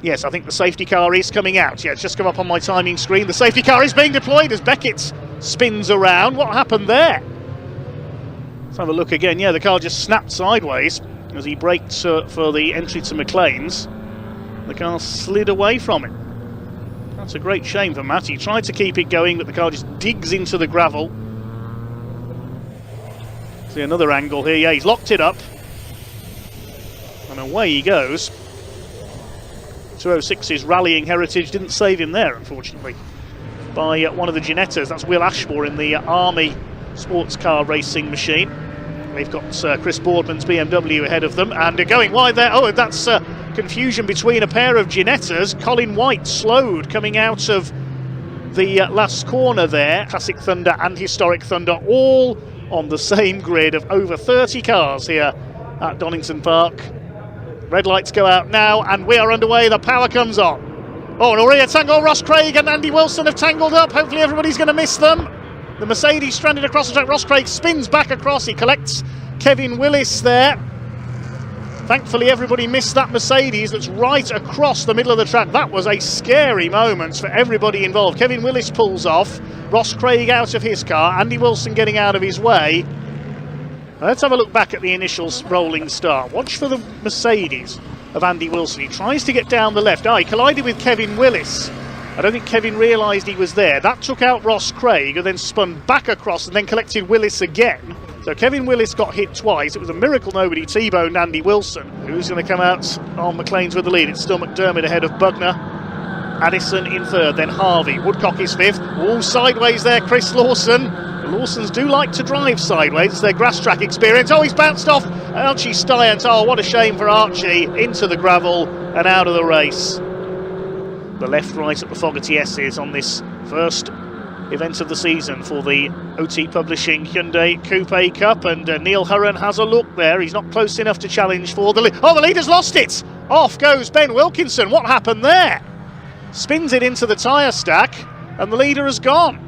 Yes, I think the safety car is coming out. Yeah, it's just come up on my timing screen. The safety car is being deployed as Beckett spins around. What happened there? Let's have a look again. Yeah, the car just snapped sideways as he braked for the entry to McLean's. The car slid away from it. That's a great shame for Matt. He tried to keep it going, but the car just digs into the gravel. See another angle here. Yeah, he's locked it up. And away he goes. 206's rallying heritage didn't save him there, unfortunately, by one of the Ginettas. That's Will Ashmore in the Army sports car racing machine. They've got Chris Boardman's BMW ahead of them, and going wide there. Oh, that's confusion between a pair of Ginettas. Colin White slowed coming out of the last corner there. Classic Thunder and Historic Thunder all on the same grid of over 30 cars here at Donington Park. Red lights go out now, and we are underway. The power comes on. Oh, and already a tangle. Ross Craig and Andy Wilson have tangled up. Hopefully everybody's going to miss them. The Mercedes stranded across the track. Ross Craig spins back across. He collects Kevin Willis there. Thankfully everybody missed that Mercedes that's right across the middle of the track. That was a scary moment for everybody involved. Kevin Willis pulls off. Ross Craig out of his car. Andy Wilson getting out of his way. Let's have a look back at the initial rolling start. Watch for the Mercedes of Andy Wilson. He tries to get down the left. He collided with Kevin Willis. I don't think Kevin realised he was there. That took out Ross Craig, who then spun back across and then collected Willis again. So Kevin Willis got hit twice. It was a miracle nobody T-boned Andy Wilson. Who's going to come out on McLean's with the lead? It's still McDermott ahead of Bugner. Addison in third, then Harvey. Woodcock is fifth. All sideways there, Chris Lawson. The Lawsons do like to drive sideways. It's their grass track experience. Oh, he's bounced off Archie Styant. Oh, what a shame for Archie. Into the gravel and out of the race. The left-right at the Fogarty S's on this first event of the season for the OT Publishing Hyundai Coupe Cup, and Neil Hurren has a look there. He's not close enough to challenge for the lead. Oh, the leader's lost it! Off goes Ben Wilkinson. What happened there? Spins it into the tyre stack, and the leader has gone.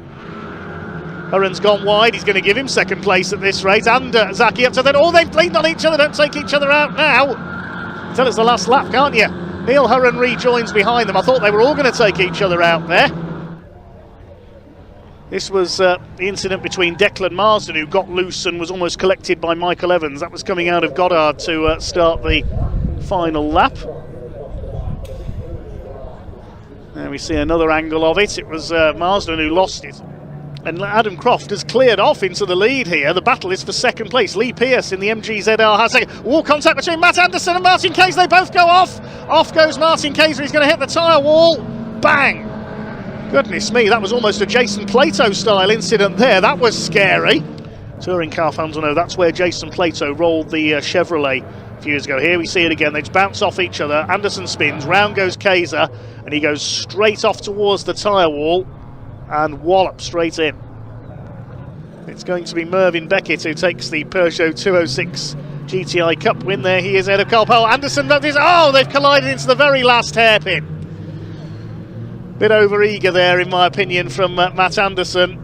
Hurren's gone wide. He's going to give him second place at this race, and Zaki up to then. Oh, they've leaned on each other. Don't take each other out now. Tell us the last lap, can't you? Neil Hurren rejoins behind them. I thought they were all going to take each other out there. This was the incident between Declan Marsden, who got loose and was almost collected by Michael Evans. That was coming out of Goddard to start the final lap. There we see another angle of it. It was Marsden who lost it. And Adam Croft has cleared off into the lead here. The battle is for second place. Lee Pearce in the MGZR has second. Wall contact between Matt Anderson and Martin Kayser. They both go off. Off goes Martin Kayser. He's going to hit the tyre wall. Bang! Goodness me, that was almost a Jason Plato style incident there. That was scary. Touring car fans will know that's where Jason Plato rolled the Chevrolet a few years ago. Here we see it again. They just bounce off each other. Anderson spins. Round goes Kayser. And he goes straight off towards the tyre wall and wallop straight in. It's going to be Mervyn Beckett who takes the Peugeot 206 GTI Cup win there. He is ahead of Carl Powell. Anderson, oh, they've collided into the very last hairpin. Bit over-eager there, in my opinion, from Matt Anderson.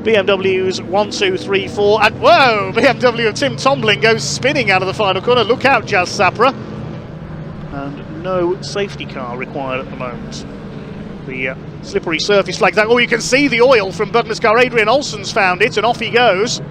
BMW's 1, 2, 3, 4, and whoa! BMW of Tim Tomlin goes spinning out of the final corner. Look out, Jazz Sapra. And no safety car required at the moment. The slippery surface flag. Oh, you can see the oil from Bugner's car. Adrian Olsen's found it, and off he goes.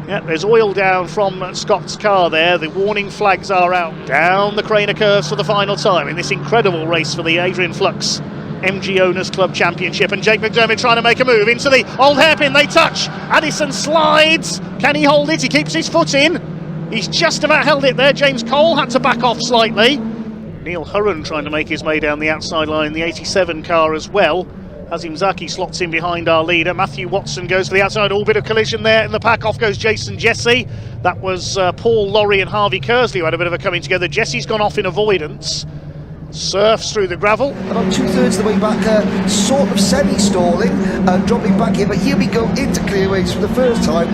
Yeah, there's oil down from Scott's car there. The warning flags are out. Down the Craner curves for the final time in this incredible race for the Adrian Flux MG Owners Club Championship. And Jake McDermott trying to make a move into the old hairpin. They touch. Addison slides. Can he hold it? He keeps his foot in. He's just about held it there. James Cole had to back off slightly. Neil Hurren trying to make his way down the outside line. The 87 car as well. Hazim Zaki slots in behind our leader. Matthew Watson goes to the outside. All bit of collision there in the pack. Off goes Jason Jesse. That was Paul Laurie and Harvey Kersley who had a bit of a coming together. Jesse's gone off in avoidance. Surfs through the gravel. About 2/3 of the way back there, sort of semi-stalling, dropping back here. But here we go into clearways for the first time.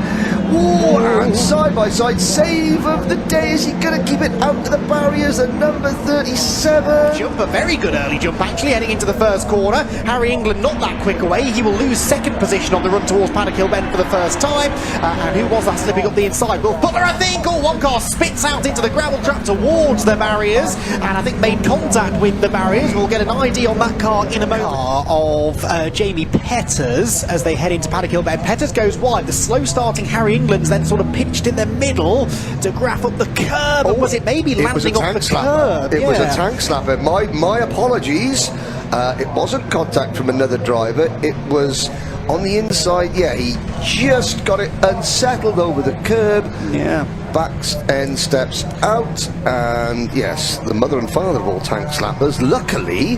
Oh, and side-by-side save of the day. Is he going to keep it out to the barriers at number 37? Jump, a very good early jump actually, heading into the first corner. Harry England not that quick away. He will lose second position on the run towards Paddock Hill Bend for the first time. And who was that slipping up the inside? Will Butler, I think. Oh, one car spits out into the gravel trap towards the barriers, and I think made contact with the barriers. We'll get an ID on that car in a moment. Of Jamie Petters as they head into Paddock Hill Bend. Petters goes wide. The slow starting Harry England's then sort of pitched in the middle to graph up the curb. Oh, was it maybe landing off the curb? It was a tank slapper. My apologies. It wasn't contact from another driver. It was on the inside. Yeah, he just got it unsettled over the curb. Yeah. Back end steps out, and yes, the mother and father of all tank slappers. Luckily,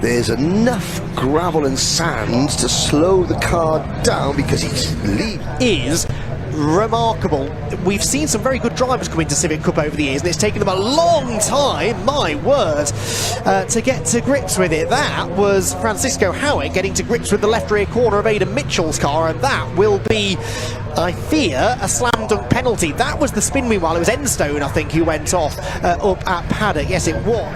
there's enough gravel and sand to slow the car down because he's leaving. Is remarkable. We've seen some very good drivers come into Civic Cup over the years, and it's taken them a long time, my word, to get to grips with it. That was Francisco Howitt getting to grips with the left rear corner of Aidan Mitchell's car, and that will be, I fear, a slam dunk penalty. That was the spin wheel. It was Enstone, I think, who went off up at Paddock. Yes, it was.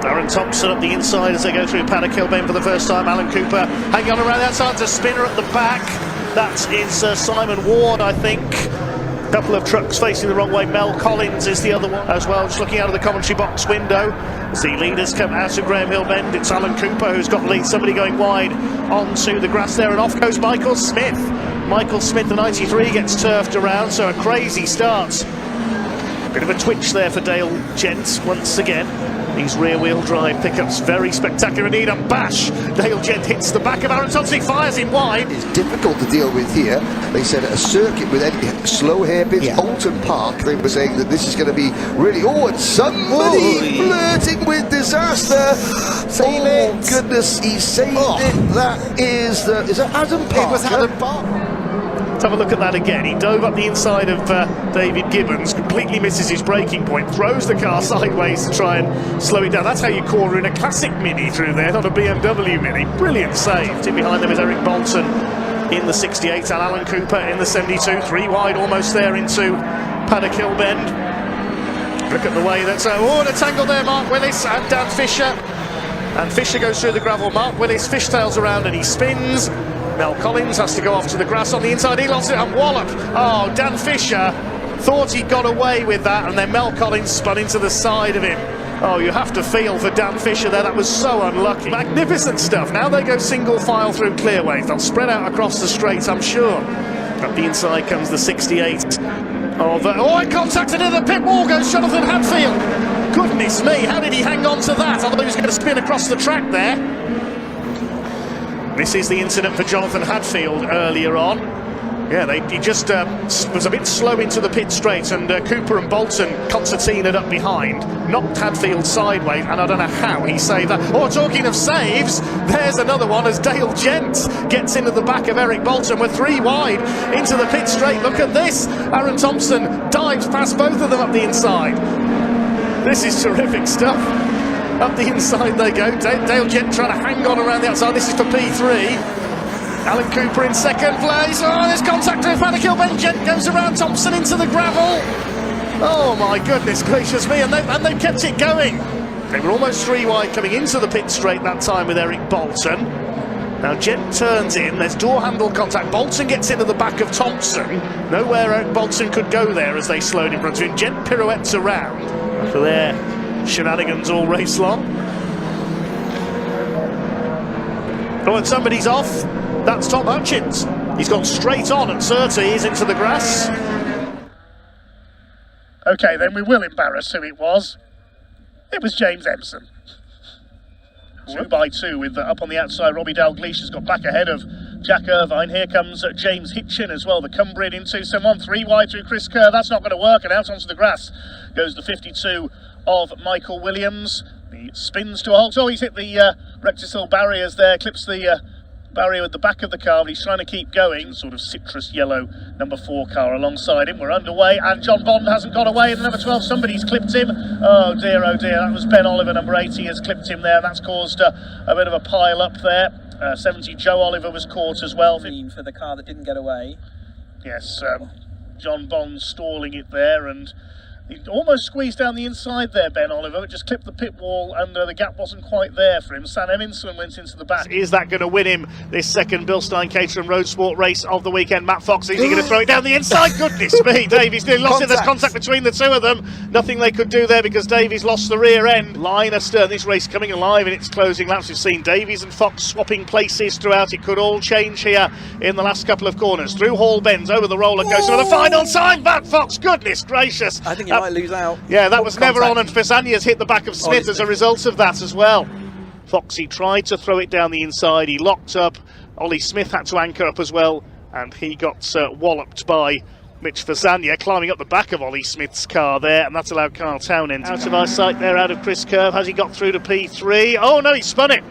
Aaron Thompson up the inside as they go through Paddock Hill Bend for the first time. Alan Cooper hanging on around the outside to spinner at the back. That is Simon Ward, I think. A couple of trucks facing the wrong way. Mel Collins is the other one as well, just looking out of the commentary box window. As the leaders come out of Graham Hill Bend, it's Alan Cooper who's got lead. Somebody going wide onto the grass there, and off goes Michael Smith. Michael Smith, the 93, gets turfed around, so a crazy start. Bit of a twitch there for Dale Gent once again. These rear-wheel drive pickups, very spectacular indeed, and bash! Dale Gent hits the back of Aaron Thompson, he fires him wide. It's difficult to deal with here. They said a circuit with any slow hairpins, Oulton Park, they were saying that this is going to be really... Oh, and somebody flirting with disaster! Oh, goodness, he saved it. That is that Adam Park? It was Adam Park. Let's have a look at that again. He dove up the inside of David Gibbons, completely misses his braking point, throws the car sideways to try and slow it down. That's how you corner in a classic Mini through there, not a BMW Mini. Brilliant save. In behind them is Eric Bolton in the 68 and Alan Cooper in the 72. 3 wide, almost there into Paddock Hill Bend. Look at the way that's... oh, the tangle there, Mark Willis and Dan Fisher. And Fisher goes through the gravel. Mark Willis fishtails around and he spins. Mel Collins has to go off to the grass on the inside. He lost it and wallop. Oh, Dan Fisher thought he got away with that, and then Mel Collins spun into the side of him. Oh, you have to feel for Dan Fisher there. That was so unlucky. Magnificent stuff. Now they go single file through clearways. They'll spread out across the straight, I'm sure. Up the inside comes the 68 of... oh, it contacted in the pit wall goes Jonathan Hadfield. Goodness me, how did he hang on to that? I thought he was going to spin across the track there. This is the incident for Jonathan Hadfield earlier on. Yeah, he just was a bit slow into the pit straight, and Cooper and Bolton concertinaed up behind, knocked Hadfield sideways, and I don't know how he saved that. Oh, talking of saves, there's another one as Dale Gent gets into the back of Eric Bolton. We're 3 wide into the pit straight. Look at this. Aaron Thompson dives past both of them up the inside. This is terrific stuff. Up the inside they go. Dale Gent trying to hang on around the outside. This is for P3. Alan Cooper in second place. Oh, there's contact with Paddock Hill Bend. Gent goes around Thompson into the gravel. Oh my goodness gracious me. And they've kept it going. They were almost 3 wide coming into the pit straight that time with Eric Bolton. Now Gent turns in. There's door handle contact. Bolton gets into the back of Thompson. Nowhere Eric Bolton could go there as they slowed in front of him. Gent pirouettes around. For their shenanigans all race long. Oh, and somebody's off. That's Tom Hutchins. He's gone straight on at Surtees into the grass. OK, then we will embarrass who it was. It was James Empson. 2 by 2 with up on the outside. Robbie Dalgleish has got back ahead of Jack Irvine. Here comes James Hitchin as well, the Cumbrian in 271. 3 wide through Chris Kerr. That's not going to work, and out onto the grass goes the 52 of Michael Williams. He spins to a halt. Oh, he's hit the rectisil barriers there, clips the barrier at the back of the car, but he's trying to keep going. Sort of citrus yellow number 4 car alongside him. We're underway, and John Bond hasn't got away in the number 12. Somebody's clipped him. Oh dear, that was Ben Oliver, number 80, has clipped him there. That's caused a bit of a pile up there. 70 Joe Oliver was caught as well. For the car that didn't get away. Yes, John Bond stalling it there, and he almost squeezed down the inside there, Ben Oliver. It just clipped the pit wall, and the gap wasn't quite there for him. Sam Eminson went into the back. Is that going to win him this second Bilstein Caterham Road Sport race of the weekend? Matt Fox, is he going to throw it down the inside? Goodness me, Davies nearly lost it. There's contact between the two of them. Nothing they could do there because Davies lost the rear end. Line astern, this race coming alive in its closing laps. We've seen Davies and Fox swapping places throughout. It could all change here in the last couple of corners. Through Hall Bends, over the roller coaster for the final time. Matt Fox, goodness gracious. I think he might lose out. Yeah, that was never on, and Fazania's hit the back of Smith as a result of that as well. Foxy tried to throw it down the inside, he locked up, Ollie Smith had to anchor up as well, and he got walloped by Mitch Fazania, climbing up the back of Ollie Smith's car there, and that's allowed Carl Townend out of our sight there, out of Chris Curve. Has he got through to P3? Oh no, he spun it!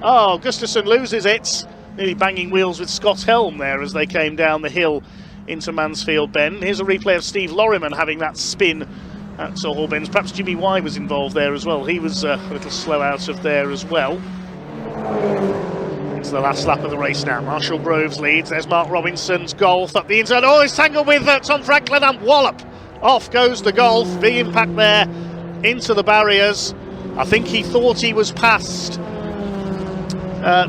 Oh, Gustafsson loses it, nearly banging wheels with Scott Helm there as they came down the hill into Mansfield Bend. Here's a replay of Steve Lorriman having that spin at Hall Bends. Perhaps Jimmy Y was involved there as well. He was a little slow out of there as well. It's the last lap of the race now. Marshall Groves leads. There's Mark Robinson's Golf up the inside. Oh, he's tangled with Tom Franklin, and wallop! Off goes the Golf. Big impact there into the barriers. I think he thought he was past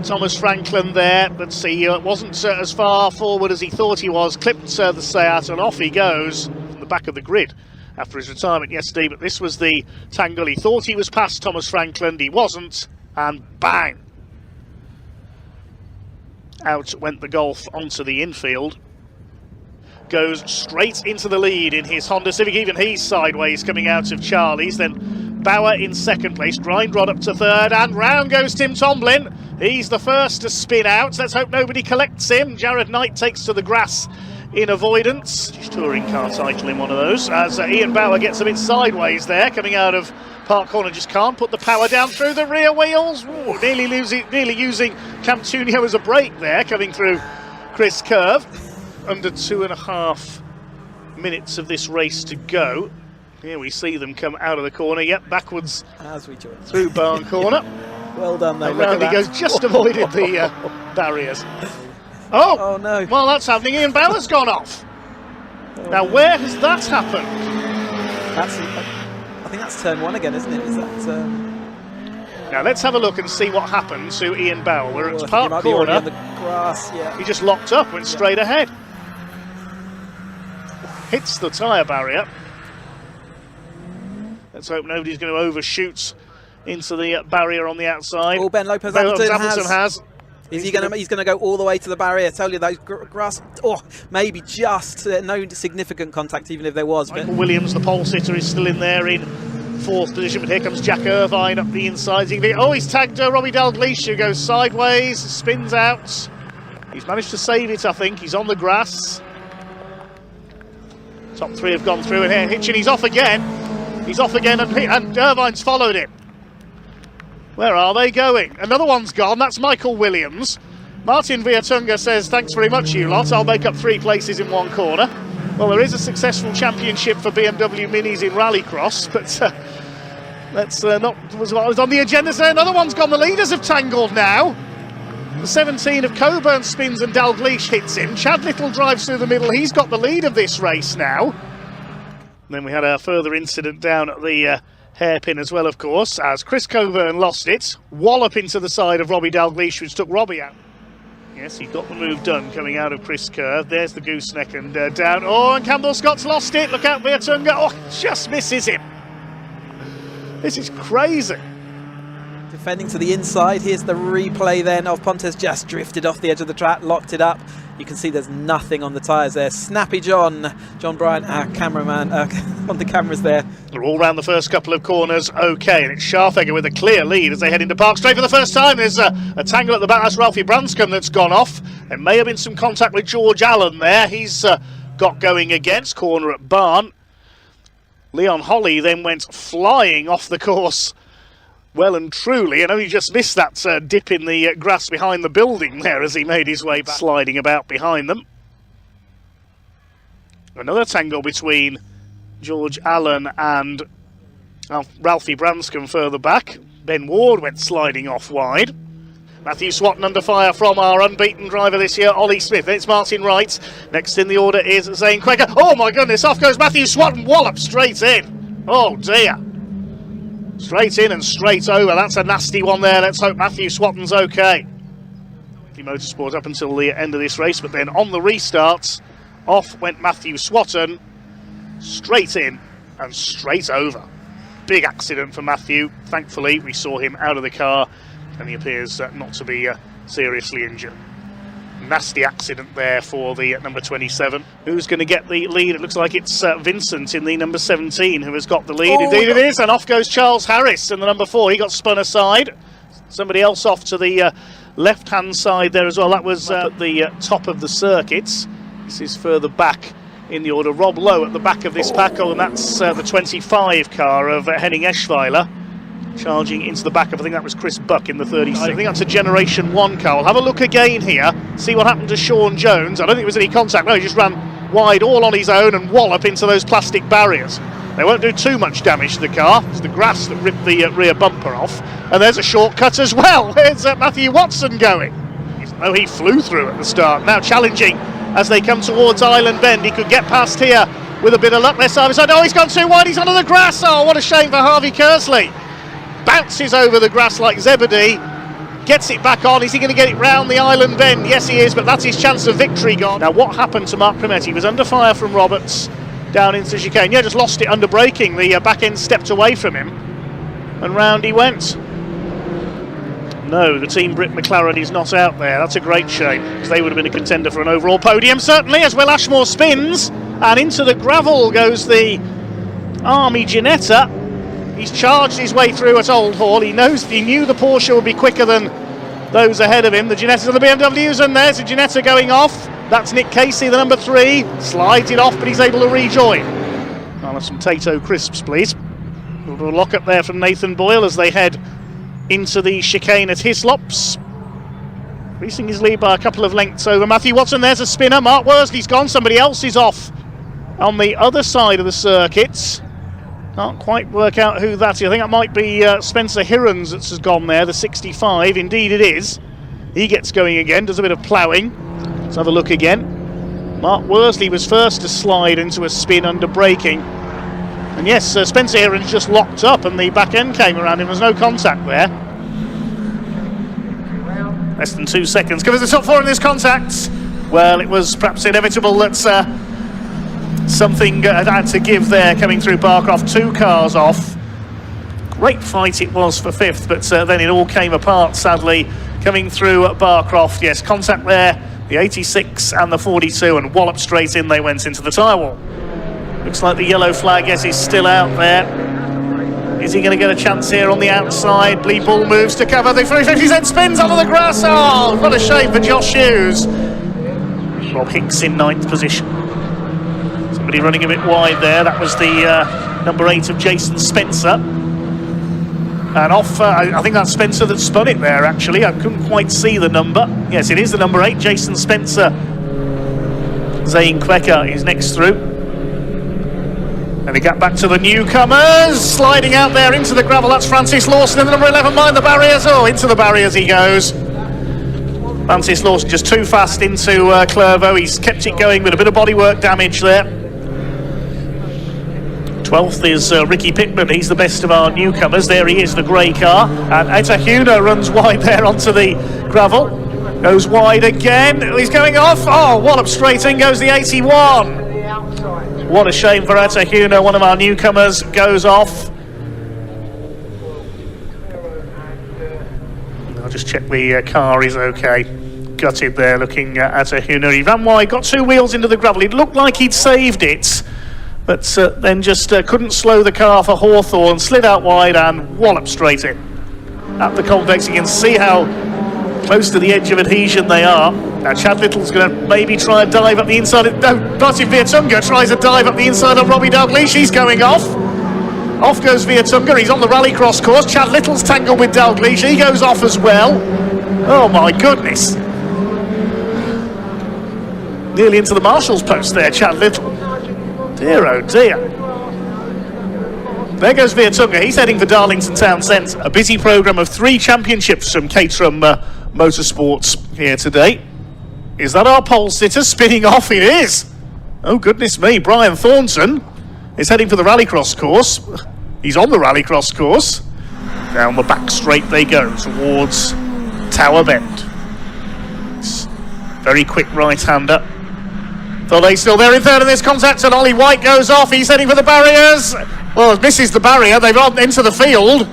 Thomas Franklin there, but see, it wasn't as far forward as he thought he was. Clipped the Seat, and off he goes from the back of the grid after his retirement yesterday. But this was the tangle. He thought he was past Thomas Franklin, he wasn't, and bang! Out went the Golf onto the infield. Goes straight into the lead in his Honda Civic. Even he's sideways coming out of Charlie's. Then Bauer in second place. Grindrod up to third, and round goes Tim Tomlin. He's the first to spin out. Let's hope nobody collects him. Jared Knight takes to the grass in avoidance. Just touring car title in one of those. As Ian Bauer gets a bit sideways there, coming out of Park Corner, just can't put the power down through the rear wheels. Ooh, nearly using Camtunio as a brake there, coming through Chris Curve. Under 2.5 minutes of this race to go. Here we see them come out of the corner. Yep, backwards as we join through Barn Corner. Well done, though. Round he goes, just avoided the barriers. Oh no! Well, that's happening. Ian Bauer's gone off. Now, where has that happened? I think that's turn one again, isn't it? Is that? Now let's have a look and see what happened to Ian Bauer. We're at Park Corner. On the grass, yeah. He just locked up, went straight ahead. Hits the tyre barrier. Let's hope nobody's going to overshoot into the barrier on the outside. Oh, Ben Lopez Hamilton has. Is he going to? He's going to go all the way to the barrier. I tell you, those grass. Oh, maybe just no significant contact, even if there was. Michael Williams, the pole sitter, is still in there in fourth position, but here comes Jack Irvine up the inside. Oh, he's tagged Robbie Dalglish, who goes sideways, spins out. He's managed to save it, I think. He's on the grass. Top three have gone through, and here Hitchin, he's off again. He's off again, and Irvine's followed him. Where are they going? Another one's gone. That's Michael Williams. Martin Villatunga says, thanks very much, you lot. I'll make up 3 places in one corner. Well, there is a successful championship for BMW Minis in Rallycross, but let's not was what was on the agenda. So another one's gone. The leaders have tangled now. The 17 of Coburn spins and Dalglish hits him. Chad Little drives through the middle. He's got the lead of this race now. And then we had a further incident down at the hairpin as well, of course, as Chris Coburn lost it. Wallop into the side of Robbie Dalglish, which took Robbie out. Yes, he got the move done coming out of Chris Curve. There's the gooseneck and down. Oh, and Campbell Scott's lost it. Look out, Villatunga. Oh, just misses him. This is crazy. Defending to the inside. Here's the replay then of Pontes just drifted off the edge of the track, locked it up. You can see there's nothing on the tyres there. Snappy John Bryan, our cameraman, on the cameras there. They're all round the first couple of corners, okay, and it's Scharfegger with a clear lead as they head into Park Straight for the first time. There's a tangle at the back. That's Ralphie Branscombe that's gone off. There may have been some contact with George Allen there. He's got going against corner at Barn. Leon Holly then went flying off the course well and truly, and only just missed that dip in the grass behind the building there as he made his way back, sliding about behind them. Another tangle between George Allen and Ralphie Branscombe further back. Ben Ward went sliding off wide. Matthew Swatton under fire from our unbeaten driver this year, Ollie Smith. Then it's Martin Wright. Next in the order is Zane Quaker. Oh my goodness, off goes Matthew Swatton, wallop straight in. Oh dear. Straight in and straight over. That's a nasty one there. Let's hope Matthew Swatton's okay. Motorsport up until the end of this race, but then on the restarts, off went Matthew Swatton, straight in and straight over. Big accident for Matthew. Thankfully, we saw him out of the car, and he appears not to be seriously injured. Nasty accident there for the number 27. Who's going to get the lead? It looks like it's Vincent in the number 17 who has got the lead. Indeed it is, and off goes Charles Harris in the number 4. He got spun aside. Somebody else off to the left-hand side there as well. That was at the top of the circuits. This is further back in the order. Rob Lowe at the back of this pack, and that's the 25 car of Henning Eschweiler. Charging into the back of, I think that was Chris Buck in the 36. I think that's a Generation 1 car. We'll have a look again here, see what happened to Sean Jones. I don't think there was any contact. No, he just ran wide all on his own and wallop into those plastic barriers. They won't do too much damage to the car. It's the grass that ripped the rear bumper off. And there's a shortcut as well. There's Matthew Watson going. Oh, he flew through at the start. Now challenging as they come towards Island Bend. He could get past here with a bit of luck. Left side. Oh, he's gone too wide. He's under the grass. Oh, what a shame for Harvey Kersley. Bounces over the grass like Zebedee, gets it back on. Is he going to get it round the Island Bend? Yes, he is, but that's his chance of victory gone. Now, what happened to Mark Primet? He was under fire from Roberts down into chicane. Yeah, just lost it under braking. The back end stepped away from him, and round he went. No, the Team Brit McLaren is not out there. That's a great shame, because they would have been a contender for an overall podium, certainly, as Will Ashmore spins, and into the gravel goes the Army Ginetta. He's charged his way through at Old Hall. He knew the Porsche would be quicker than those ahead of him. The Ginettas and the BMWs, and there's a Ginetta going off. That's Nick Casey, the number 3. Slides it off, but he's able to rejoin. I'll have some Tato crisps, please. A little lock up there from Nathan Boyle as they head into the chicane at Hislops. Increasing his lead by a couple of lengths over Matthew Watson. There's a spinner. Mark Worsley's gone. Somebody else is off on the other side of the circuits. Can't quite work out who that is. I think that might be Spencer Hirons that's gone there, the 65. Indeed it is. He gets going again, does a bit of ploughing. Let's have a look again. Mark Worsley was first to slide into a spin under braking. And yes, Spencer Hirons just locked up and the back end came around him. There's no contact there. Less than 2 seconds. Covers the top 4 in this contact. Well, it was perhaps inevitable that something had to give there coming through Barcroft. 2 cars off. Great fight it was for 5th, but then it all came apart, sadly, coming through Barcroft. Yes, contact there, the 86 and the 42, and wallop straight in they went into the tyre wall. Looks like the yellow flag, yes, is still out there. Is he going to get a chance here on the outside? Blee Bull moves to cover the 350, then spins onto the grass. Oh, what a shame for Josh Hughes. Rob Hicks in 9th position. Somebody running a bit wide there. That was the number 8 of Jason Spencer. And off, I think that's Spencer that spun it there, actually. I couldn't quite see the number. Yes, it is the number 8, Jason Spencer. Zane Quecker is next through. And we get back to the newcomers. Sliding out there into the gravel. That's Francis Lawson in the number 11. Mind the barriers. Oh, into the barriers he goes. Francis Lawson just too fast into Clervaux. He's kept it going with a bit of bodywork damage there. 12th is Ricky Pittman. He's the best of our newcomers. There he is, the grey car. And Etahuna runs wide there onto the gravel. Goes wide again. He's going off. Oh, wallop straight in goes the 81. What a shame for Etahuna. One of our newcomers goes off. I'll just check the car is okay. Gutted there looking at Etahuna. He ran wide, got 2 wheels into the gravel. It looked like he'd saved it, but then just couldn't slow the car for Hawthorne, slid out wide and wallop straight in. At the convex, you can see how close to the edge of adhesion they are. Now Chad Little's going to maybe try a dive up the inside. No, Martin Viertunga tries a dive up the inside of Robbie Dalgleish. He's going off. Off goes Viertunga. He's on the rallycross course. Chad Little's tangled with Dalgleish. He goes off as well. Oh my goodness. Nearly into the marshal's post there, Chad Little. Dear oh dear. There goes Viertunga. He's heading for Darlington Town Centre. A busy programme of 3 championships from Caterham motorsports here today. Is that our pole sitter spinning off? It is. Oh goodness me, Brian Thornton is heading for the rallycross course. He's on the rallycross course. Down the back straight they go towards Tower Bend. It's very quick right-hander. Thought still there in third in this contact, and Ollie White goes off. He's heading for the barriers. Well, misses the barrier. They've gone into the field.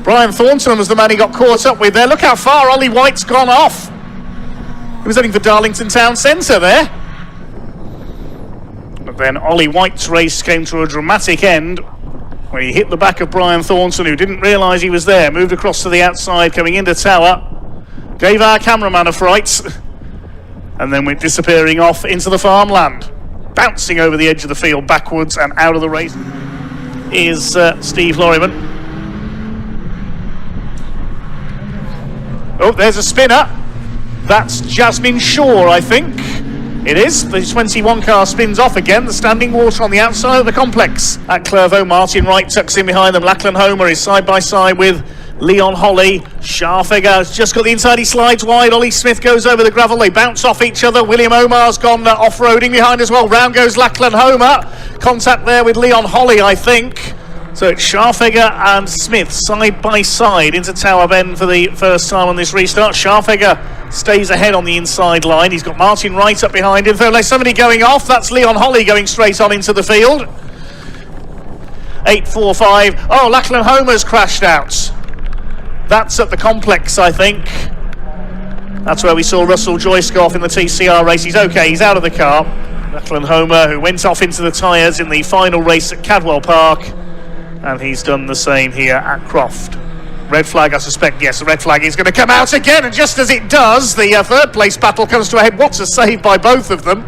Brian Thornton was the man he got caught up with there. Look how far Ollie White's gone off. He was heading for Darlington Town Centre there. But then Ollie White's race came to a dramatic end when he hit the back of Brian Thornton, who didn't realise he was there. Moved across to the outside, coming into Tower. Gave our cameraman a fright. And then went disappearing off into the farmland. Bouncing over the edge of the field backwards and out of the race is Steve Lorryman. Oh, there's a spinner. That's Jasmine Shaw, I think. It is. The 21 car spins off again. The standing water on the outside of the complex. At Clervaux, Martin Wright tucks in behind them. Lachlan Homer is side by side with Leon Holly. Scharfegger has just got the inside. He slides wide. Ollie Smith goes over the gravel. They bounce off each other. William Omar's gone off-roading behind as well. Round goes Lachlan Homer. Contact there with Leon Holly, I think. So it's Scharfegger and Smith side by side into Tower Bend for the first time on this restart. Scharfegger stays ahead on the inside line. He's got Martin Wright up behind him. There's somebody going off. That's Leon Holly going straight on into the field. 8.45. Oh, Lachlan Homer's crashed out. That's at the complex, I think. That's where we saw Russell Joyce go off in the TCR race. He's okay. He's out of the car. Lachlan Homer, who went off into the tyres in the final race at Cadwell Park. And he's done the same here at Croft. Red flag, I suspect. Yes, the red flag is going to come out again. And just as it does, the third place battle comes to a head. What's a save by both of them.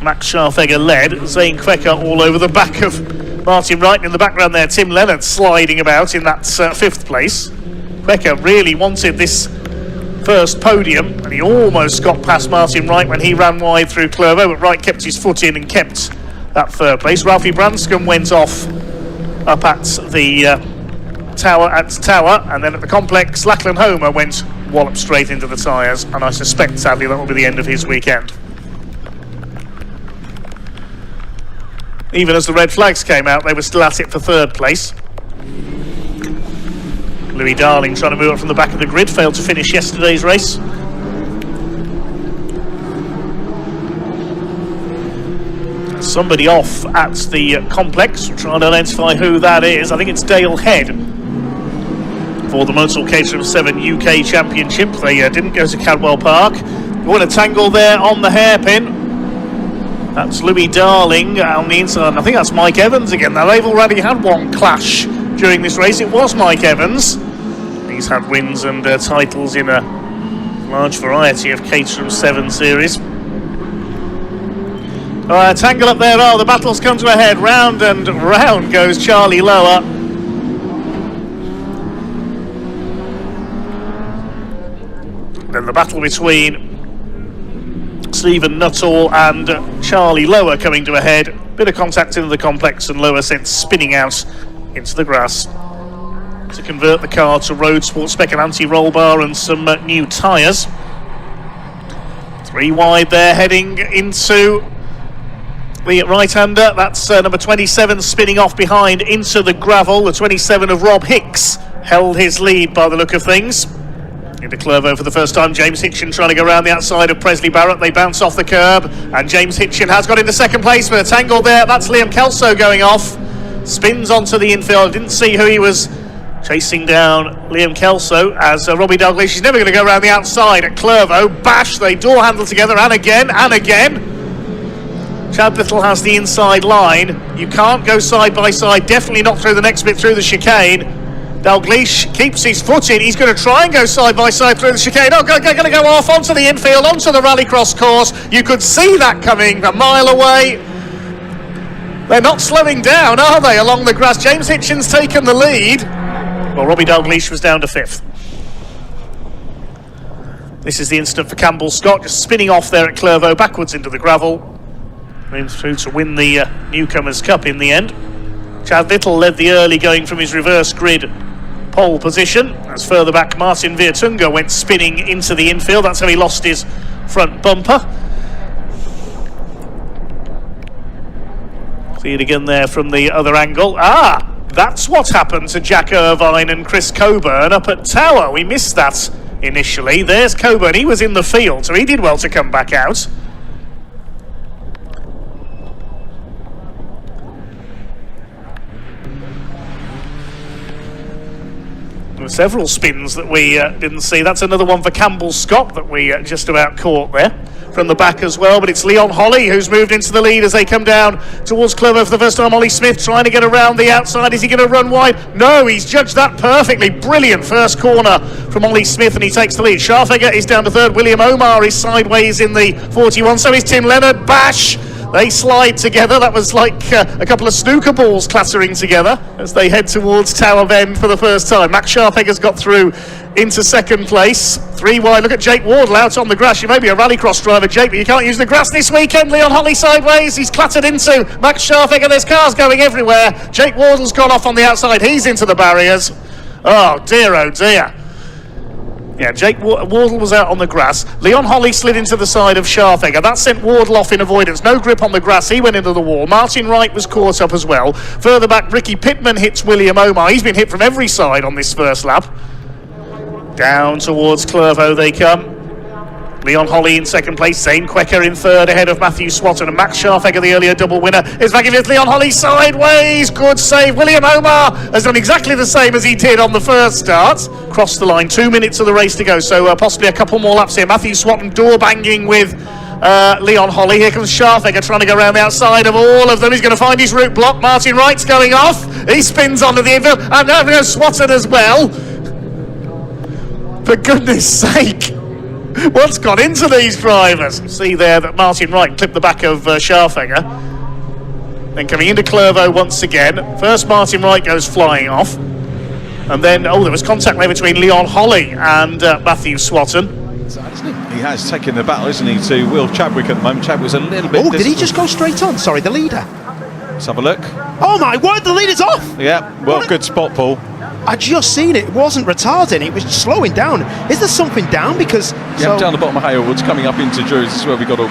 Max Scharfegger led. Zane Quecker all over the back of Martin Wright. In the background there, Tim Leonard sliding about in that fifth place. Quecker really wanted this first podium, and he almost got past Martin Wright when he ran wide through Clervaux, but Wright kept his foot in and kept that third place. Ralphie Branscombe went off up at the Tower, and then at the complex, Lachlan Homer went wallop straight into the tyres, and I suspect, sadly, that will be the end of his weekend. Even as the red flags came out, they were still at it for third place. Louis Darling trying to move up from the back of the grid, failed to finish yesterday's race. Somebody off at the complex. We're trying to identify who that is. I think it's Dale Head for the Motorsport Caterham 7 UK Championship. They didn't go to Cadwell Park. Going to tangle there on the hairpin. That's Louis Darling on the inside. I think that's Mike Evans again. Now, they've already had one clash during this race. It was Mike Evans. He's had wins and titles in a large variety of Caterham 7 series. Tangle up there. Oh, the battle's come to a head. Round and round goes Charlie Lower. Then the battle between Stephen Nuttall and Charlie Lower coming to a head. Bit of contact into the complex, and Lower sent spinning out into the grass to convert the car to road sport spec and anti-roll bar and some new tyres. 3 wide there, heading into the right-hander. That's number 27 spinning off behind into the gravel. The 27 of Rob Hicks held his lead by the look of things. Into Clervaux for the first time. James Hitchin trying to go around the outside of Presley Barrett. They bounce off the curb, and James Hitchin has got into second place with a tangle there. That's Liam Kelso going off. Spins onto the infield. Didn't see who he was chasing down, Liam Kelso, as Robbie Dalglish. He's never going to go around the outside at Clervaux. Bash, they door handle together, and again, and again. Chad Little has the inside line. You can't go side by side, definitely not through the next bit through the chicane. Dalglish keeps his foot in. He's going to try and go side by side through the chicane. Oh, going to go off onto the infield, onto the rallycross course. You could see that coming a mile away. They're not slowing down, are they, along the grass? James Hitchin's taken the lead. Well, Robbie Dalglish was down to 5th. This is the incident for Campbell Scott, just spinning off there at Clervaux, backwards into the gravel. Moves through to win the Newcomers Cup in the end. Chad Little led the early, going from his reverse grid pole position. As further back, Martin Viertunga went spinning into the infield. That's how he lost his front bumper. See it again there from the other angle. Ah, that's what happened to Jack Irvine and Chris Coburn up at Tower. We missed that initially. There's Coburn. He was in the field, so he did well to come back out. There were several spins that we didn't see. That's another one for Campbell Scott that we just about caught there from the back as well. But it's Leon Holly who's moved into the lead as they come down towards Clover for the first time. Ollie Smith trying to get around the outside. Is he going to run wide? No, he's judged that perfectly. Brilliant first corner from Ollie Smith, and he takes the lead. Scharfegger is down to third. William Omar is sideways in the 41. So is Tim Leonard. Bash! They slide together. That was like a couple of snooker balls clattering together as they head towards Tower Bend for the first time. Max Scharfegger's got through into second place. 3 wide. Look at Jake Wardle out on the grass. You may be a rallycross driver, Jake, but you can't use the grass this weekend. Leon Holly sideways. He's clattered into Max Scharfegger. There's cars going everywhere. Jake Wardle's gone off on the outside. He's into the barriers. Oh dear, oh dear. Yeah, Jake Wardle was out on the grass. Leon Holly slid into the side of Scharfegger. That sent Wardle off in avoidance. No grip on the grass. He went into the wall. Martin Wright was caught up as well. Further back, Ricky Pittman hits William Omar. He's been hit from every side on this first lap. Down towards Clervaux they come. Leon Holly in second place, Zane Quecker in third ahead of Matthew Swatton, and Max Scharfegger, the earlier double winner, is back in fifth. Leon Holly sideways, good save. William Omar has done exactly the same as he did on the first start. Crossed the line, 2 minutes of the race to go, so possibly a couple more laps here. Matthew Swatton door banging with Leon Holly. Here comes Scharfegger trying to go around the outside of all of them. He's going to find his route blocked. Martin Wright's going off. He spins onto the infield, and now we go Swatton as well. For goodness sake. What's gone into these drivers? See there that Martin Wright clipped the back of Scharfegger. Then coming into Clervaux once again. First Martin Wright goes flying off. And then, there was contact there between Leon Holly and Matthew Swatton. He has taken the battle, isn't he, to Will Chadwick at the moment. Chadwick's a little bit did he just go straight on? Sorry, the leader. Let's have a look. Oh my word, the leader's off! Yeah, well, good spot, Paul. I just seen it. It wasn't retarding. It was slowing down. Is there something down? Because down the bottom of Halewood's coming up into Drury's. This is where we've got to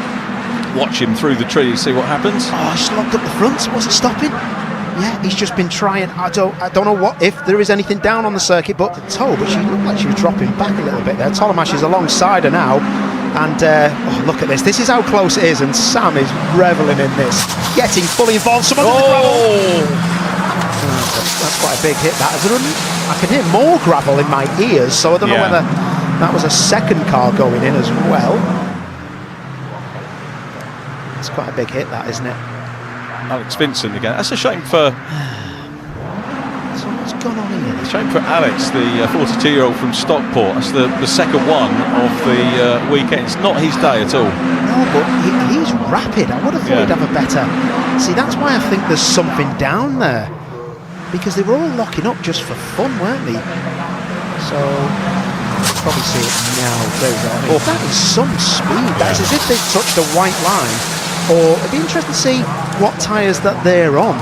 watch him through the trees, see what happens. Oh, he's locked up the front. Wasn't stopping. Yeah, he's just been trying. I don't know what if there is anything down on the circuit, but the toe. But she looked like she was dropping back a little bit there. Tolomash is alongside her now, and look at this. This is how close it is, and Sam is reveling in this, getting fully involved. Some under the gravel. That's quite a big hit, that, isn't it? I can hear more gravel in my ears, so I don't know whether that was a second car going in as well. It's quite a big hit, that, isn't it? Alex Vincent again. That's a shame for... So what's gone on here? Shame for Alex, the 42-year-old from Stockport. That's the second one of the weekend. It's not his day at all. No, but he's rapid. I would have thought he'd have a better... See, that's why I think there's something down there. Because they were all locking up just for fun, weren't they? So, you'll probably see it now. There we go. I mean, that is some speed. That's as if they've touched a white line. Or it'd be interesting to see what tyres that they're on.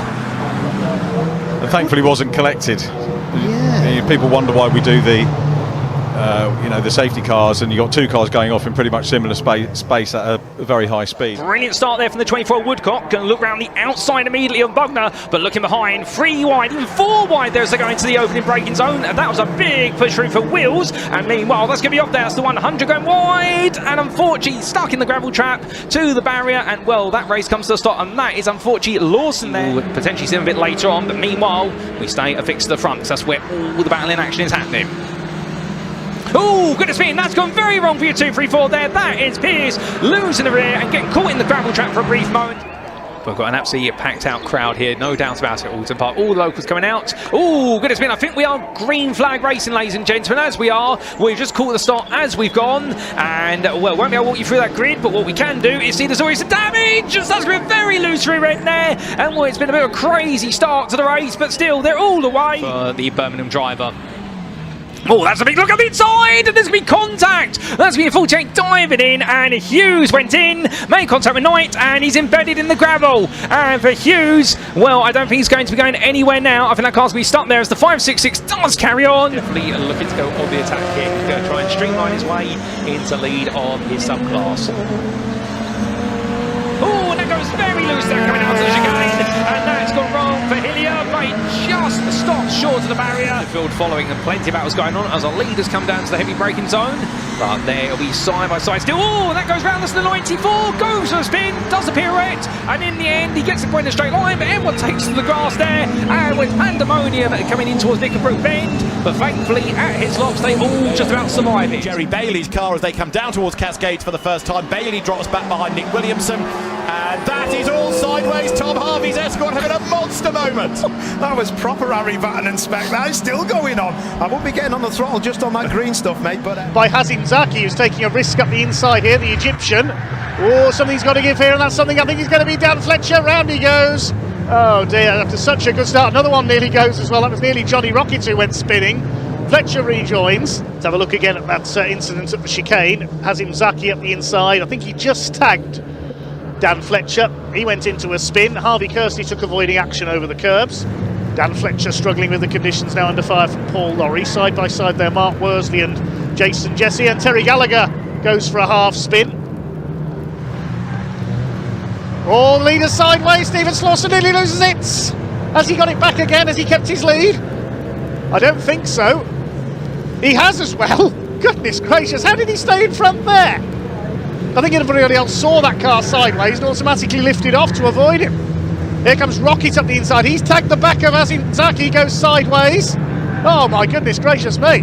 And thankfully wasn't collected. Yeah. People wonder why we do the safety cars, and you got 2 cars going off in pretty much similar space at a very high speed. Brilliant start there from the 24 Woodcock. Going to look round the outside immediately on Bugner, but looking behind, 3 wide, even 4 wide there as they go into the opening braking zone, and that was a big push through for Wills. And meanwhile, that's going to be off there. That's the 100 going wide, and unfortunately stuck in the gravel trap to the barrier, and well, that race comes to a stop, and that is unfortunately Lawson there. We'll potentially see him a bit later on, but meanwhile, we stay affixed to the front, because that's where all the battling action is happening. Oh, goodness me, and that's gone very wrong for you 2-3-4 there. That is Pierce losing the rear and getting caught in the gravel trap for a brief moment. We've got an absolutely packed out crowd here, no doubt about it. Oulton Park, all the locals coming out. Oh, goodness me, I think we are green flag racing, ladies and gentlemen, as we are. We've just caught the start as we've gone, and well, won't be able to walk you through that grid, but what we can do is see there's already some damage. That's going to be a very loose rear end there, and well, it's been a bit of a crazy start to the race, but still, they're all the way for the Birmingham driver. Oh, that's a big look at the inside, and there's going to be contact. That's going to be a full check diving in, and Hughes went in, made contact with Knight, and he's embedded in the gravel. And for Hughes, well, I don't think he's going to be going anywhere now. I think that car's going to be stuck there as the 566 does carry on. Definitely looking to go on the attack here. He's going to try and streamline his way into lead on his subclass. Oh, and that goes very loose there coming out of the chicane, and that's gone wrong for Hillier, but he just stops short of the barrier. The field following, and plenty of battles going on as our leaders come down to the heavy braking zone, but there will be side by side still. Oh, and that goes round the 94, goes for a spin, does a pirouette, and in the end he gets the point in a straight line, but everyone takes to the grass there, and with pandemonium coming in towards Nickenbrook Bend, but thankfully at Hislop's they all just about survive it. Jerry Bailey's car as they come down towards Cascades for the first time. Bailey drops back behind Nick Williamson, and that is all sideways. Tom Harvey's Escort having a monster moment. That was proper Harry Vatanen spec. That is still going on. I won't be getting on the throttle just on that green stuff, mate. But by Hazim Zaki, who's taking a risk up the inside here, the Egyptian. Oh, something's got to give here, and that's something I think is going to be Dan Fletcher. Round he goes. Oh dear, after such a good start, another one nearly goes as well. That was nearly Johnny Rockets who went spinning. Fletcher rejoins. Let's have a look again at that incident at the chicane. Hazim Zaki up the inside. I think he just tagged Dan Fletcher. He went into a spin. Harvey Kirsty took avoiding action over the curbs. Dan Fletcher struggling with the conditions now under fire from Paul Lorry. Side by side there, Mark Worsley and Jason Jesse, and Terry Gallagher goes for a half spin. Oh, leader sideways. Stephen Slauson nearly loses it. Has he got it back again? Has he kept his lead? I don't think so. He has as well. Goodness gracious, how did he stay in front there? I think everybody else saw that car sideways and automatically lifted off to avoid him. Here comes Rocket up the inside. He's tagged the back of Hazim Zaki, goes sideways. Oh my goodness gracious me.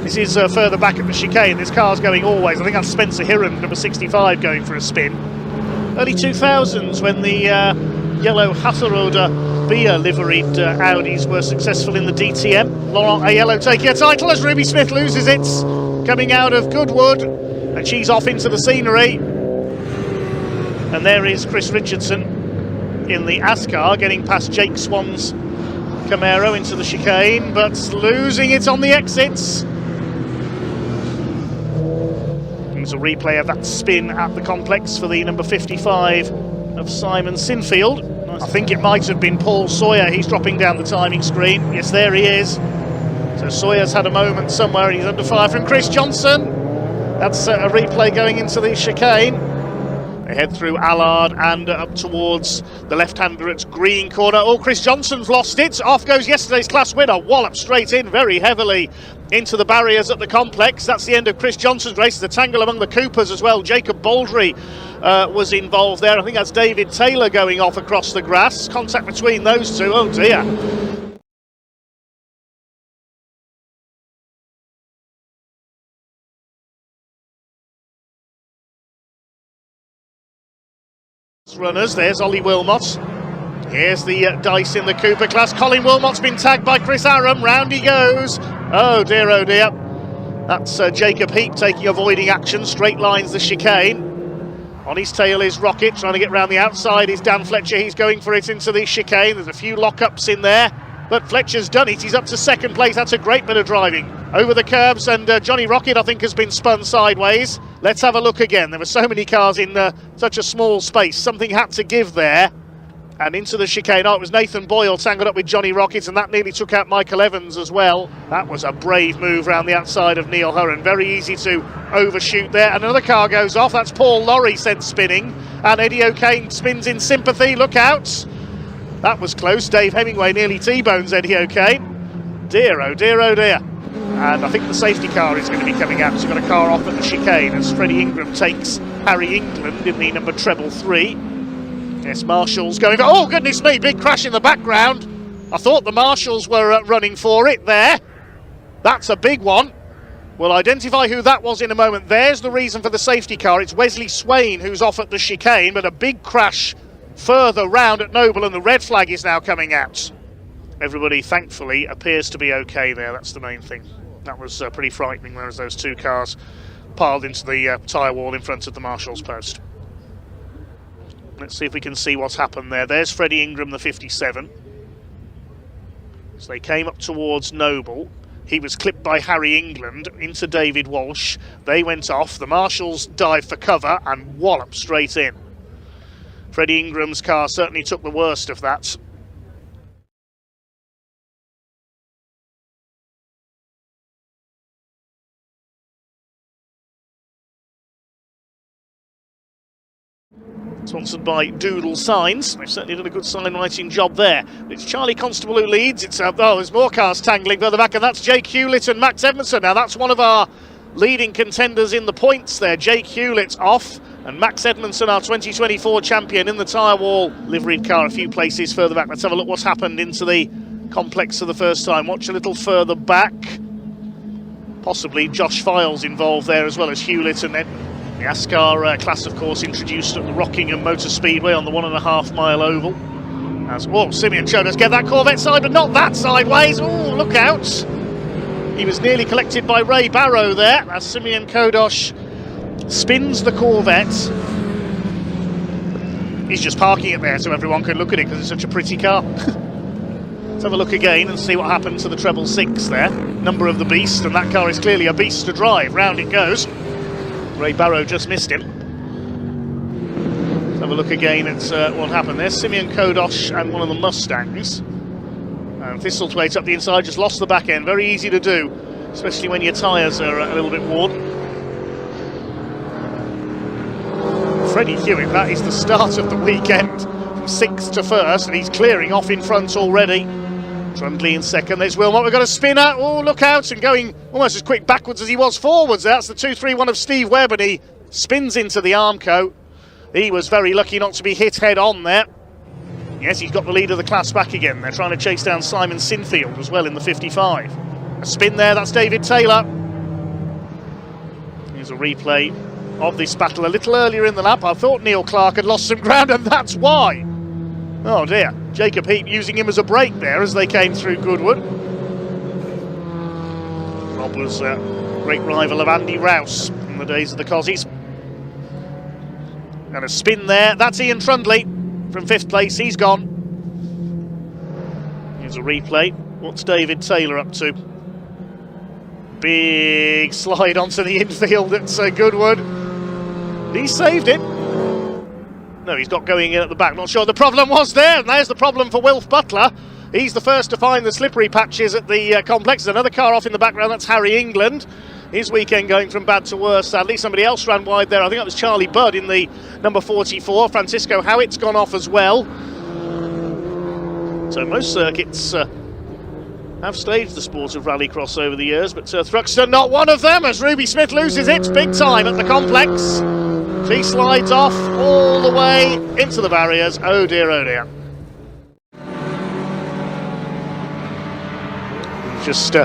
This is further back at the chicane. This car's going always. I think that's Spencer Hiram, number 65, going for a spin. Early 2000s when the yellow Hasserode beer liveried Audis were successful in the DTM. Laurent Aiello taking a title as Ruby Smith loses it, coming out of Goodwood, and she's off into the scenery. And there is Chris Richardson in the Ascar, getting past Jake Swan's Camaro into the chicane, but losing it on the exits. There's a replay of that spin at the complex for the number 55 of Simon Sinfield. I think it might have been Paul Sawyer. He's dropping down the timing screen. Yes, there he is. So Sawyer's had a moment somewhere, and he's under fire from Chris Johnson. That's a replay going into the chicane. They head through Allard and up towards the left-hander at Green Corner. Oh, Chris Johnson's lost it. Off goes yesterday's class winner. Wallop straight in very heavily into the barriers at the complex. That's the end of Chris Johnson's race. There's a tangle among the Coopers as well. Jacob Baldry was involved there. I think that's David Taylor going off across the grass. Contact between those two. Oh dear. Runners, there's Ollie Wilmot. Here's the dice in the Cooper class. Colin Wilmot's been tagged by Chris Aram. Round he goes. Oh dear, oh dear. That's Jacob Heap taking avoiding action. Straight lines the chicane. On his tail is Rocket, trying to get round the outside is Dan Fletcher. He's going for it into the chicane. There's a few lockups in there, but Fletcher's done it. He's up to second place. That's a great bit of driving over the curbs, and Johnny Rocket, I think, has been spun sideways. Let's have a look again. There were so many cars in such a small space. Something had to give there. And into the chicane. Oh, it was Nathan Boyle tangled up with Johnny Rocket, and that nearly took out Michael Evans as well. That was a brave move round the outside of Neil Hurren. Very easy to overshoot there. Another car goes off. That's Paul Lorry sent spinning. And Eddie O'Kane spins in sympathy. Look out. That was close. Dave Hemingway nearly T-bones Eddie O'Kane. Dear, oh dear, oh dear. And I think the safety car is going to be coming out. So we've got a car off at the chicane as Freddie Ingram takes Harry England in the number treble 3. Yes, Marshall's going. Oh, goodness me, big crash in the background. I thought the Marshals were running for it there. That's a big one. We'll identify who that was in a moment. There's the reason for the safety car. It's Wesley Swain who's off at the chicane, but a big crash further round at Noble, and the red flag is now coming out. Everybody, thankfully, appears to be okay there. That's the main thing. That was pretty frightening, whereas those two cars piled into the tyre wall in front of the Marshals post. Let's see if we can see what's happened there. There's Freddie Ingram, the 57. So they came up towards Noble. He was clipped by Harry England into David Walsh. They went off. The marshals dived for cover and walloped straight in. Freddie Ingram's car certainly took the worst of that. Sponsored by Doodle Signs. They've certainly done a good sign writing job there. It's Charlie Constable who leads. It's there's more cars tangling further back, and that's Jake Hewlett and Max Edmondson. Now that's one of our leading contenders in the points there. Jake Hewlett's off, and Max Edmondson, our 2024 champion, in the tyre wall liveried car a few places further back. Let's have a look what's happened into the complex for the first time. Watch a little further back. Possibly Josh Files involved there as well as Hewlett, and then the Ascar class, of course, introduced at the Rockingham Motor Speedway on the 1.5 mile oval. As Simeon Chodas get that Corvette side, but not that sideways. Oh, look out! He was nearly collected by Ray Barrow there as Simeon Kodosh spins the Corvette. He's just parking it there so everyone can look at it because it's such a pretty car. Let's have a look again and see what happened to the treble 6 there. Number of the beast, and that car is clearly a beast to drive. Round it goes. Ray Barrow just missed him. Let's have a look again at what happened there. Simeon Kodosh and one of the Mustangs. And Thistlethwaite up the inside, just lost the back end. Very easy to do, especially when your tyres are a little bit worn. Freddie Hewitt, that is the start of the weekend. From 6th to 1st, and he's clearing off in front already. Trundley in second. There's Wilmot. We've got a spinner. Oh, look out, and going almost as quick backwards as he was forwards. That's the 2-3-1 of Steve Webb, and he spins into the Armco. He was very lucky not to be hit head on there. Yes, he's got the lead of the class back again. They're trying to chase down Simon Sinfield as well in the 55. A spin there. That's David Taylor. Here's a replay of this battle a little earlier in the lap. I thought Neil Clark had lost some ground, and that's why. Oh dear, Jacob Heap using him as a brake there as they came through Goodwood. Rob was a great rival of Andy Rouse in the days of the Cozzies. And a spin there, that's Ian Trundley from 5th place, he's gone. Here's a replay, what's David Taylor up to? Big slide onto the infield at Goodwood. He saved it. No, he's not going in at the back. Not sure the problem was there. And there's the problem for Wilf Butler. He's the first to find the slippery patches at the complex. There's another car off in the background. That's Harry England. His weekend going from bad to worse, sadly. Somebody else ran wide there. I think that was Charlie Budd in the number 44. Francisco Howitt's gone off as well. So most circuits have staged the sport of rallycross over the years, but Thruxton not one of them as Ruby Smith loses it big time at the complex. She slides off all the way into the barriers. Oh dear, oh dear. Just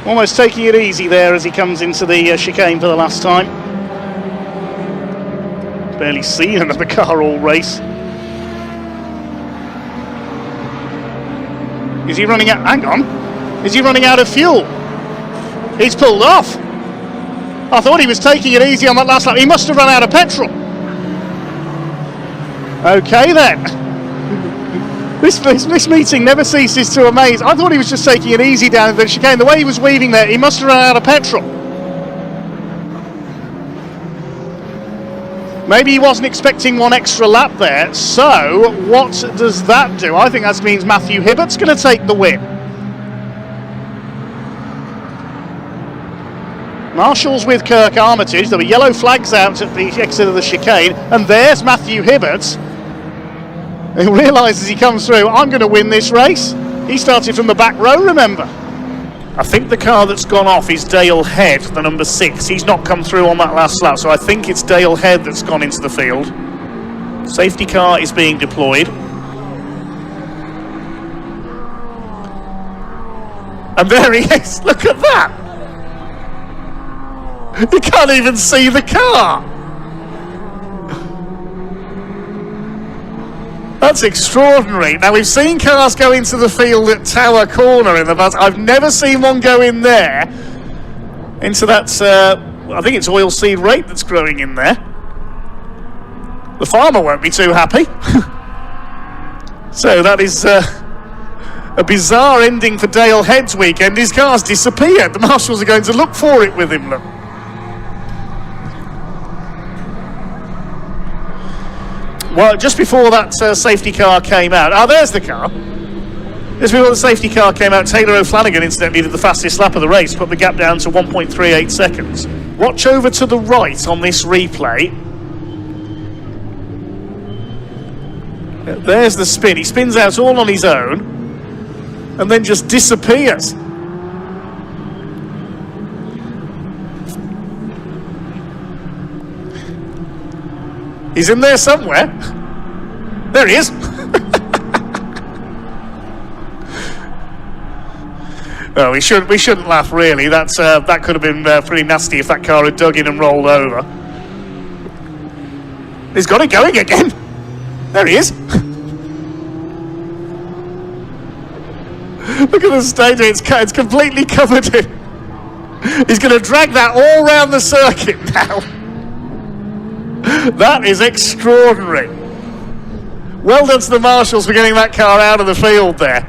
almost taking it easy there as he comes into the chicane for the last time. Barely seen another car all race. Is he running out? Hang on. Is he running out of fuel? He's pulled off. I thought he was taking it easy on that last lap. He must have run out of petrol. Okay then. This meeting never ceases to amaze. I thought he was just taking it easy down the chicane. The way he was weaving there, he must have run out of petrol. Maybe he wasn't expecting one extra lap there. So what does that do? I think that means Matthew Hibbert's going to take the win. Marshall's with Kirk Armitage. There were yellow flags out at the exit of the chicane, and there's Matthew Hibbert, who realises he comes through, I'm going to win this race. He started from the back row, remember. I think the car that's gone off is Dale Head, the number 6. He's not come through on that last lap, so I think it's Dale Head that's gone into the field. Safety car is being deployed. And there he is, look at that! You can't even see the car! That's extraordinary. Now, we've seen cars go into the field at Tower Corner in the past. I've never seen one go in there, into that, I think it's oilseed rape that's growing in there. The farmer won't be too happy. So that is a A bizarre ending for Dale Head's weekend. His car's disappeared. The marshals are going to look for it with him, look. Well, just before that safety car came out... Oh, there's the car. Just before the safety car came out, Taylor O'Flanagan incidentally did the fastest lap of the race, put the gap down to 1.38 seconds. Watch over to the right on this replay. There's the spin. He spins out all on his own and then just disappears. He's in there somewhere. There he is. Well, we shouldn't laugh, really. That could have been pretty nasty if that car had dug in and rolled over. He's got it going again. There he is. Look at the stage. It's completely covered in. He's going to drag that all round the circuit now. That is extraordinary. Well done to the marshals for getting that car out of the field there.